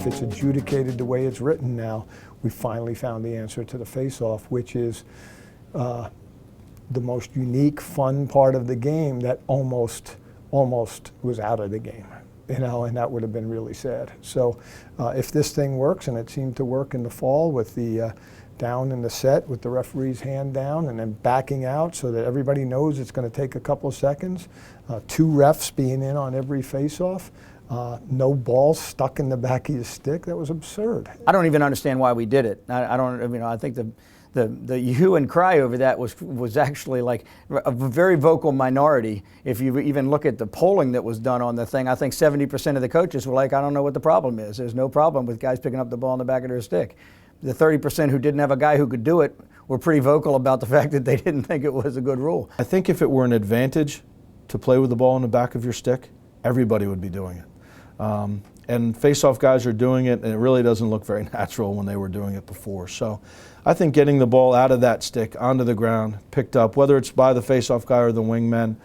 if it's adjudicated the way it's written now, we finally found the answer to the face-off, which is the most unique, fun part of the game that almost was out of the game, you know, and that would have been really sad. So if this thing works, and it seemed to work in the fall with the down in the set with the referee's hand down and then backing out so that everybody knows it's going to take a couple of seconds, 2 refs being in on every face-off, no ball stuck in the back of your stick, that was absurd. I don't even understand why we did it. I don't, you know, I think the hue and cry over that was actually like a very vocal minority. If you even look at the polling that was done on the thing, I think 70% of the coaches were like, I don't know what the problem is. There's no problem with guys picking up the ball in the back of their stick. The 30% who didn't have a guy who could do it were pretty vocal about the fact that they didn't think it was a good rule. I think if it were an advantage to play with the ball in the back of your stick, everybody would be doing it. And face-off guys are doing it, and it really doesn't look very natural when they were doing it before. So I think getting the ball out of that stick onto the ground, picked up, whether it's by the face-off guy or the wingman,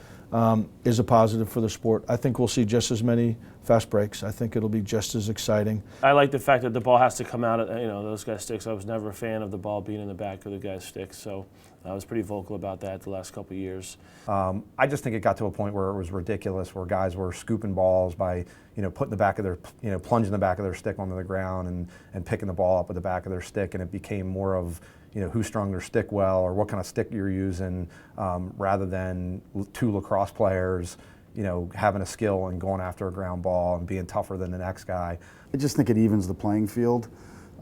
is a positive for the sport. I think we'll see just as many fast breaks. I think it'll be just as exciting. I like the fact that the ball has to come out of, you know, those guys' sticks. I was never a fan of the ball being in the back of the guy's sticks, so I was pretty vocal about that the last couple of years. I just think it got to a point where it was ridiculous, where guys were scooping balls by, you know, putting the back of their, you know, plunging the back of their stick onto the ground and picking the ball up with the back of their stick, and it became more of, you know, who strung their stick well or what kind of stick you're using, rather than 2 lacrosse players, you know, having a skill and going after a ground ball and being tougher than the next guy. I just think it evens the playing field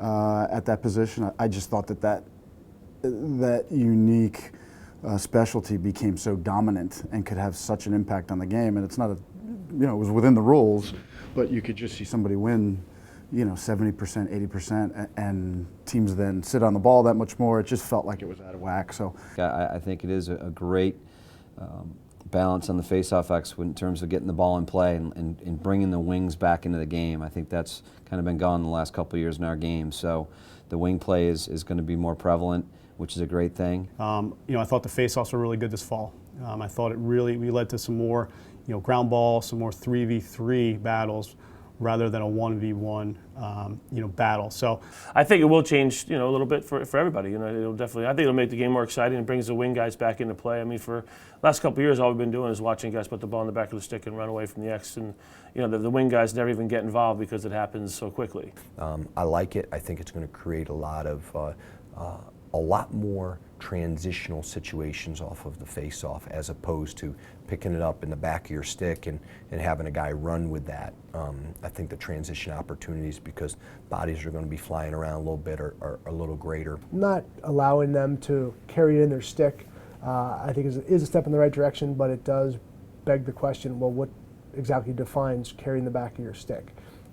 at that position. I just thought that unique specialty became so dominant and could have such an impact on the game. And it's not a, you know, it was within the rules, but you could just see somebody win, you know, 70%, 80%, and teams then sit on the ball that much more. It just felt like it was out of whack. So I think it is a great balance on the face-off X in terms of getting the ball in play and bringing the wings back into the game. I think that's kind of been gone the last couple of years in our game. So the wing play is going to be more prevalent, which is a great thing. You know, I thought the face-offs were really good this fall. I thought we led to some more, you know, ground ball, some more 3v3 battles rather than a 1v1, you know, battle. So I think it will change, you know, a little bit for everybody. You know, it'll definitely. I think it'll make the game more exciting and brings the wing guys back into play. I mean, for the last couple of years, all we've been doing is watching guys put the ball in the back of the stick and run away from the X, and you know, the wing guys never even get involved because it happens so quickly. I like it. I think it's going to create a lot more transitional situations off of the face-off, as opposed to picking it up in the back of your stick and having a guy run with that. I think the transition opportunities, because bodies are going to be flying around a little bit, are a little greater. Not allowing them to carry it in their stick, I think is a step in the right direction, but it does beg the question, well, what exactly defines carrying the back of your stick?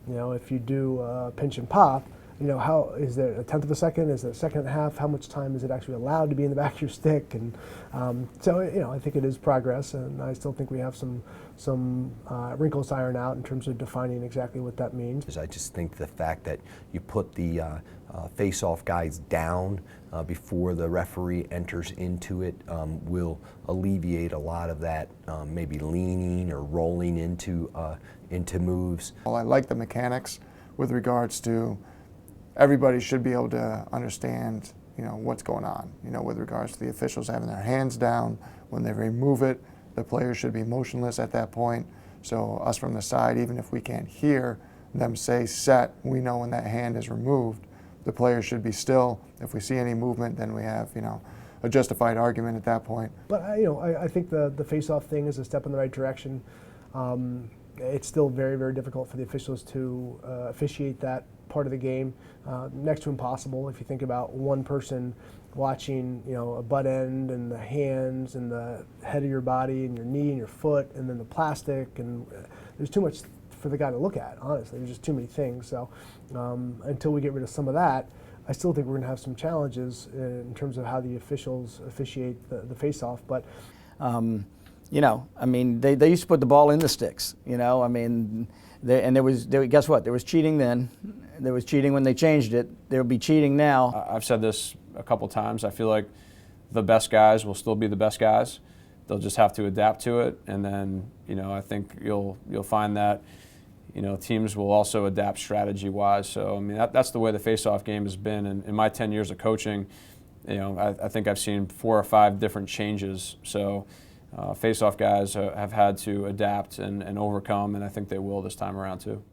You know, if you do pinch and pop, you know, how is there a tenth of a second? Is it a second and a half? How much time is it actually allowed to be in the back of your stick? And so, you know, I think it is progress, and I still think we have some wrinkles to iron out in terms of defining exactly what that means. I just think the fact that you put the face-off guys down before the referee enters into it will alleviate a lot of that maybe leaning or rolling into moves. Well, I like the mechanics with regards to everybody should be able to understand, you know, what's going on. You know, with regards to the officials having their hands down when they remove it, the players should be motionless at that point. So us from the side, even if we can't hear them say set, we know when that hand is removed, the players should be still. If we see any movement, then we have, you know, a justified argument at that point. But you know, I think the face-off thing is a step in the right direction. It's still very, very difficult for the officials to officiate that part of the game. Next to impossible if you think about one person watching, you know, a butt end and the hands and the head of your body and your knee and your foot and then the plastic, and there's too much for the guy to look at, honestly. There's just too many things. So until we get rid of some of that, I still think we're going to have some challenges in terms of how the officials officiate the face-off. But you know, I mean, they used to put the ball in the sticks, you know, I mean, guess what? There was cheating then. There was cheating when they changed it. There will be cheating now. I've said this a couple times. I feel like the best guys will still be the best guys. They'll just have to adapt to it. And then, you know, I think you'll find that you know, teams will also adapt strategy-wise. So, I mean, that's the way the face-off game has been. And in my 10 years of coaching, you know, I think I've seen 4 or 5 different changes. So, face-off guys have had to adapt and overcome, and I think they will this time around too.